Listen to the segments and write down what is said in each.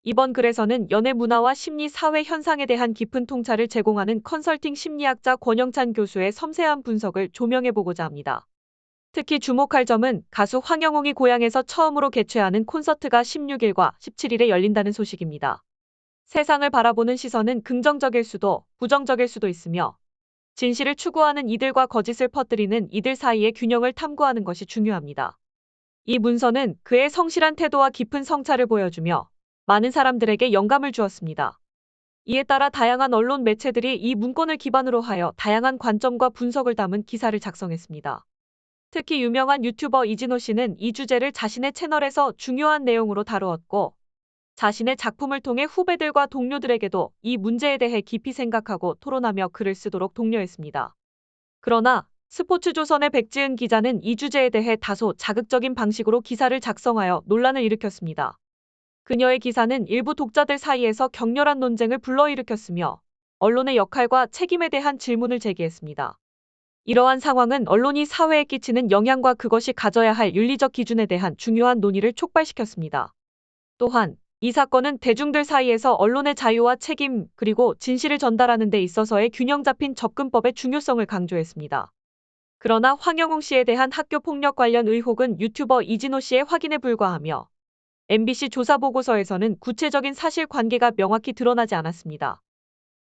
이번 글에서는 연애 문화와 심리 사회 현상에 대한 깊은 통찰을 제공하는 컨설팅 심리학자 권영찬 교수의 섬세한 분석을 조명해보고자 합니다. 특히 주목할 점은 가수 황영웅이 고향에서 처음으로 개최하는 콘서트가 16일과 17일에 열린다는 소식입니다. 세상을 바라보는 시선은 긍정적일 수도 부정적일 수도 있으며 진실을 추구하는 이들과 거짓을 퍼뜨리는 이들 사이의 균형을 탐구하는 것이 중요합니다. 이 문서는 그의 성실한 태도와 깊은 성찰을 보여주며 많은 사람들에게 영감을 주었습니다. 이에 따라 다양한 언론 매체들이 이 문건을 기반으로 하여 다양한 관점과 분석을 담은 기사를 작성했습니다. 특히 유명한 유튜버 이진호 씨는 이 주제를 자신의 채널에서 중요한 내용으로 다루었고, 자신의 작품을 통해 후배들과 동료들에게도 이 문제에 대해 깊이 생각하고 토론하며 글을 쓰도록 독려했습니다. 그러나 스포츠조선의 백지은 기자는 이 주제에 대해 다소 자극적인 방식으로 기사를 작성하여 논란을 일으켰습니다. 그녀의 기사는 일부 독자들 사이에서 격렬한 논쟁을 불러일으켰으며 언론의 역할과 책임에 대한 질문을 제기했습니다. 이러한 상황은 언론이 사회에 끼치는 영향과 그것이 가져야 할 윤리적 기준에 대한 중요한 논의를 촉발시켰습니다. 또한 이 사건은 대중들 사이에서 언론의 자유와 책임 그리고 진실을 전달하는 데 있어서의 균형 잡힌 접근법의 중요성을 강조했습니다. 그러나 황영웅 씨에 대한 학교폭력 관련 의혹은 유튜버 이진호 씨의 확인에 불과하며 MBC 조사보고서에서는 구체적인 사실관계가 명확히 드러나지 않았습니다.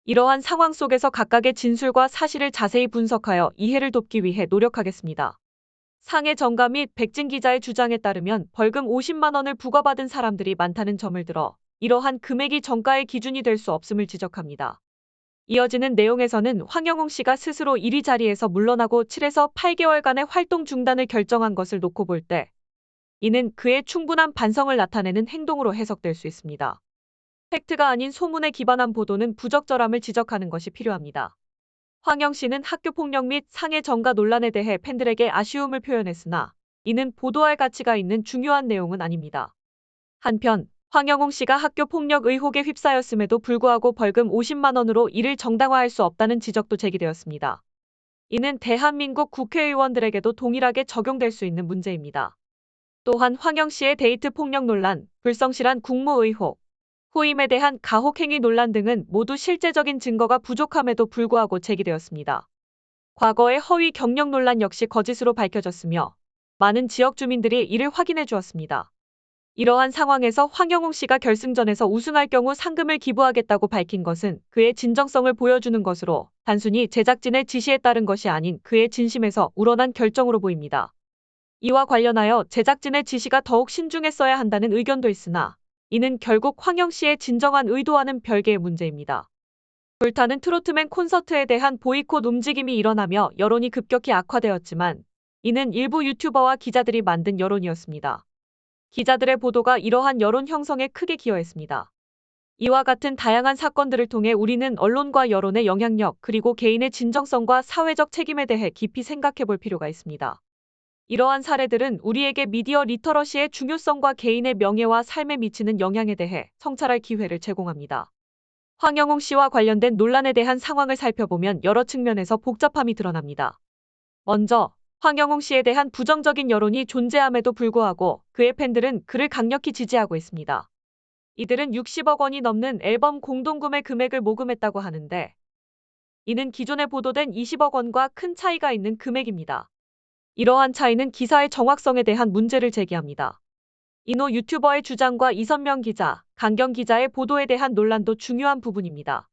이러한 상황 속에서 각각의 진술과 사실을 자세히 분석하여 이해를 돕기 위해 노력하겠습니다. 상해 정가 및 백진 기자의 주장에 따르면 벌금 50만 원을 부과받은 사람들이 많다는 점을 들어 이러한 금액이 정가의 기준이 될 수 없음을 지적합니다. 이어지는 내용에서는 황영웅 씨가 스스로 1위 자리에서 물러나고 7에서 8개월간의 활동 중단을 결정한 것을 놓고 볼 때 이는 그의 충분한 반성을 나타내는 행동으로 해석될 수 있습니다. 팩트가 아닌 소문에 기반한 보도는 부적절함을 지적하는 것이 필요합니다. 황영 씨는 학교폭력 및 상해 정가 논란에 대해 팬들에게 아쉬움을 표현했으나 이는 보도할 가치가 있는 중요한 내용은 아닙니다. 한편 황영웅 씨가 학교폭력 의혹에 휩싸였음에도 불구하고 벌금 50만 원으로 이를 정당화할 수 없다는 지적도 제기되었습니다. 이는 대한민국 국회의원들에게도 동일하게 적용될 수 있는 문제입니다. 또한 황영 씨의 데이트 폭력 논란, 불성실한 국무 의혹, 후임에 대한 가혹행위 논란 등은 모두 실제적인 증거가 부족함에도 불구하고 제기되었습니다. 과거의 허위 경력 논란 역시 거짓으로 밝혀졌으며 많은 지역 주민들이 이를 확인해 주었습니다. 이러한 상황에서 황영웅 씨가 결승전에서 우승할 경우 상금을 기부하겠다고 밝힌 것은 그의 진정성을 보여주는 것으로 단순히 제작진의 지시에 따른 것이 아닌 그의 진심에서 우러난 결정으로 보입니다. 이와 관련하여 제작진의 지시가 더욱 신중했어야 한다는 의견도 있으나 이는 결국 황영 씨의 진정한 의도와는 별개의 문제입니다. 불타는 트로트맨 콘서트에 대한 보이콧 움직임이 일어나며 여론이 급격히 악화되었지만 이는 일부 유튜버와 기자들이 만든 여론이었습니다. 기자들의 보도가 이러한 여론 형성에 크게 기여했습니다. 이와 같은 다양한 사건들을 통해 우리는 언론과 여론의 영향력 그리고 개인의 진정성과 사회적 책임에 대해 깊이 생각해 볼 필요가 있습니다. 이러한 사례들은 우리에게 미디어 리터러시의 중요성과 개인의 명예와 삶에 미치는 영향에 대해 성찰할 기회를 제공합니다. 황영웅 씨와 관련된 논란에 대한 상황을 살펴보면 여러 측면에서 복잡함이 드러납니다. 먼저 황영웅 씨에 대한 부정적인 여론이 존재함에도 불구하고 그의 팬들은 그를 강력히 지지하고 있습니다. 이들은 60억 원이 넘는 앨범 공동구매 금액을 모금했다고 하는데 이는 기존에 보도된 20억 원과 큰 차이가 있는 금액입니다. 이러한 차이는 기사의 정확성에 대한 문제를 제기합니다. 이노 유튜버의 주장과 이선명 기자, 강경 기자의 보도에 대한 논란도 중요한 부분입니다.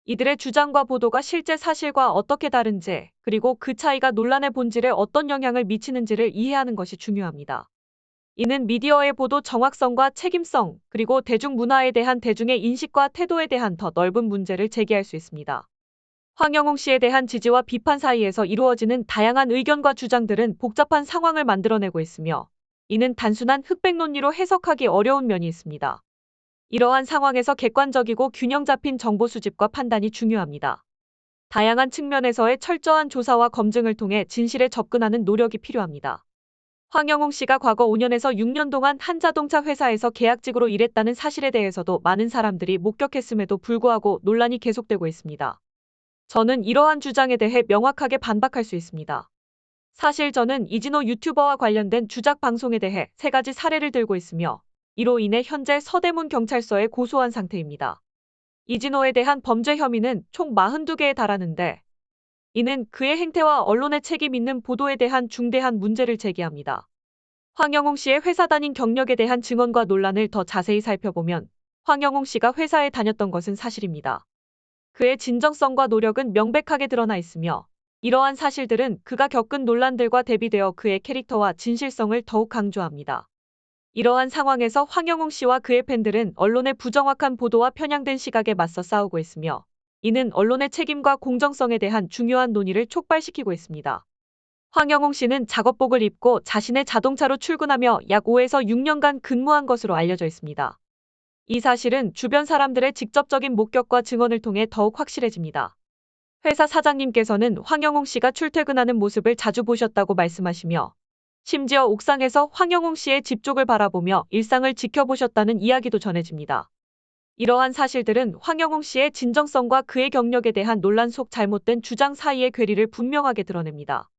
이들의 주장과 보도가 실제 사실과 어떻게 다른지, 그리고 그 차이가 논란의 본질에 어떤 영향을 미치는지를 이해하는 것이 중요합니다. 이는 미디어의 보도 정확성과 책임성, 그리고 대중문화에 대한 대중의 인식과 태도에 대한 더 넓은 문제를 제기할 수 있습니다. 황영웅 씨에 대한 지지와 비판 사이에서 이루어지는 다양한 의견과 주장들은 복잡한 상황을 만들어내고 있으며 이는 단순한 흑백 논리로 해석하기 어려운 면이 있습니다. 이러한 상황에서 객관적이고 균형 잡힌 정보 수집과 판단이 중요합니다. 다양한 측면에서의 철저한 조사와 검증을 통해 진실에 접근하는 노력이 필요합니다. 황영웅 씨가 과거 5년에서 6년 동안 한 자동차 회사에서 계약직으로 일했다는 사실에 대해서도 많은 사람들이 목격했음에도 불구하고 논란이 계속되고 있습니다. 저는 이러한 주장에 대해 명확하게 반박할 수 있습니다. 사실 저는 이진호 유튜버와 관련된 주작 방송에 대해 3가지 사례를 들고 있으며 이로 인해 현재 서대문 경찰서에 고소한 상태입니다. 이진호에 대한 범죄 혐의는 총 42개에 달하는데 이는 그의 행태와 언론의 책임 있는 보도에 대한 중대한 문제를 제기합니다. 황영웅 씨의 회사 다닌 경력에 대한 증언과 논란을 더 자세히 살펴보면 황영웅 씨가 회사에 다녔던 것은 사실입니다. 그의 진정성과 노력은 명백하게 드러나 있으며 이러한 사실들은 그가 겪은 논란들과 대비되어 그의 캐릭터와 진실성을 더욱 강조합니다. 이러한 상황에서 황영웅 씨와 그의 팬들은 언론의 부정확한 보도와 편향된 시각에 맞서 싸우고 있으며 이는 언론의 책임과 공정성에 대한 중요한 논의를 촉발시키고 있습니다. 황영웅 씨는 작업복을 입고 자신의 자동차로 출근하며 약 5에서 6년간 근무한 것으로 알려져 있습니다. 이 사실은 주변 사람들의 직접적인 목격과 증언을 통해 더욱 확실해집니다. 회사 사장님께서는 황영웅 씨가 출퇴근하는 모습을 자주 보셨다고 말씀하시며 심지어 옥상에서 황영웅 씨의 집 쪽을 바라보며 일상을 지켜보셨다는 이야기도 전해집니다. 이러한 사실들은 황영웅 씨의 진정성과 그의 경력에 대한 논란 속 잘못된 주장 사이의 괴리를 분명하게 드러냅니다.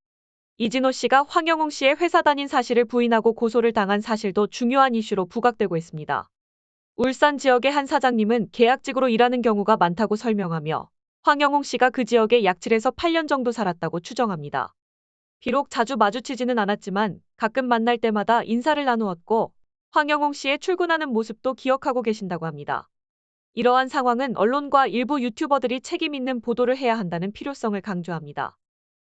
이진호 씨가 황영웅 씨의 회사 다닌 사실을 부인하고 고소를 당한 사실도 중요한 이슈로 부각되고 있습니다. 울산 지역의 한 사장님은 계약직으로 일하는 경우가 많다고 설명하며 황영웅 씨가 그 지역에 약 7에서 8년 정도 살았다고 추정합니다. 비록 자주 마주치지는 않았지만 가끔 만날 때마다 인사를 나누었고 황영웅 씨의 출근하는 모습도 기억하고 계신다고 합니다. 이러한 상황은 언론과 일부 유튜버들이 책임 있는 보도를 해야 한다는 필요성을 강조합니다.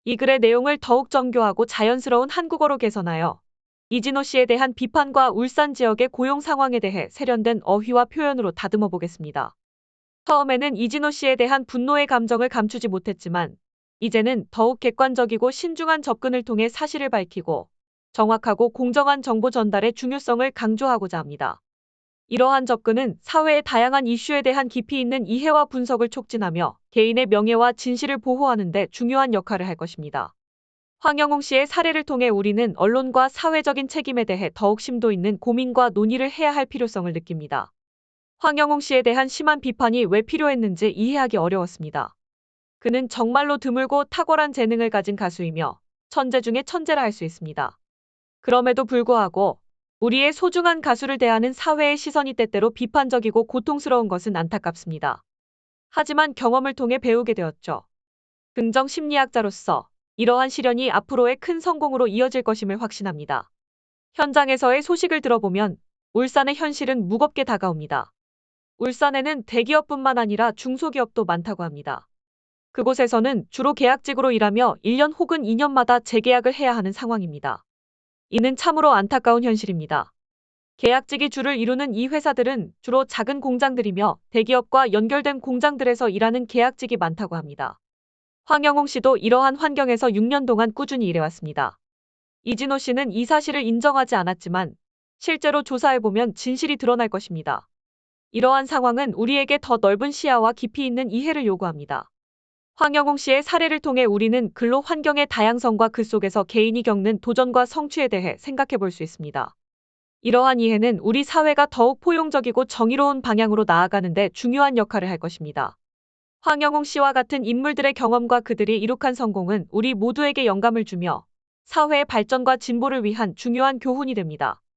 이 글의 내용을 더욱 정교하고 자연스러운 한국어로 개선하여 이진호 씨에 대한 비판과 울산 지역의 고용 상황에 대해 세련된 어휘와 표현으로 다듬어 보겠습니다. 처음에는 이진호 씨에 대한 분노의 감정을 감추지 못했지만 이제는 더욱 객관적이고 신중한 접근을 통해 사실을 밝히고 정확하고 공정한 정보 전달의 중요성을 강조하고자 합니다. 이러한 접근은 사회의 다양한 이슈에 대한 깊이 있는 이해와 분석을 촉진하며 개인의 명예와 진실을 보호하는 데 중요한 역할을 할 것입니다. 황영웅 씨의 사례를 통해 우리는 언론과 사회적인 책임에 대해 더욱 심도 있는 고민과 논의를 해야 할 필요성을 느낍니다. 황영웅 씨에 대한 심한 비판이 왜 필요했는지 이해하기 어려웠습니다. 그는 정말로 드물고 탁월한 재능을 가진 가수이며 천재 중에 천재라 할 수 있습니다. 그럼에도 불구하고 우리의 소중한 가수를 대하는 사회의 시선이 때때로 비판적이고 고통스러운 것은 안타깝습니다. 하지만 경험을 통해 배우게 되었죠. 긍정 심리학자로서 이러한 시련이 앞으로의 큰 성공으로 이어질 것임을 확신합니다. 현장에서의 소식을 들어보면 울산의 현실은 무겁게 다가옵니다. 울산에는 대기업뿐만 아니라 중소기업도 많다고 합니다. 그곳에서는 주로 계약직으로 일하며 1년 혹은 2년마다 재계약을 해야 하는 상황입니다. 이는 참으로 안타까운 현실입니다. 계약직이 주를 이루는 이 회사들은 주로 작은 공장들이며 대기업과 연결된 공장들에서 일하는 계약직이 많다고 합니다. 황영웅 씨도 이러한 환경에서 6년 동안 꾸준히 일해왔습니다. 이진호 씨는 이 사실을 인정하지 않았지만 실제로 조사해보면 진실이 드러날 것입니다. 이러한 상황은 우리에게 더 넓은 시야와 깊이 있는 이해를 요구합니다. 황영웅 씨의 사례를 통해 우리는 근로 환경의 다양성과 그 속에서 개인이 겪는 도전과 성취에 대해 생각해 볼 수 있습니다. 이러한 이해는 우리 사회가 더욱 포용적이고 정의로운 방향으로 나아가는 데 중요한 역할을 할 것입니다. 황영웅 씨와 같은 인물들의 경험과 그들이 이룩한 성공은 우리 모두에게 영감을 주며 사회의 발전과 진보를 위한 중요한 교훈이 됩니다.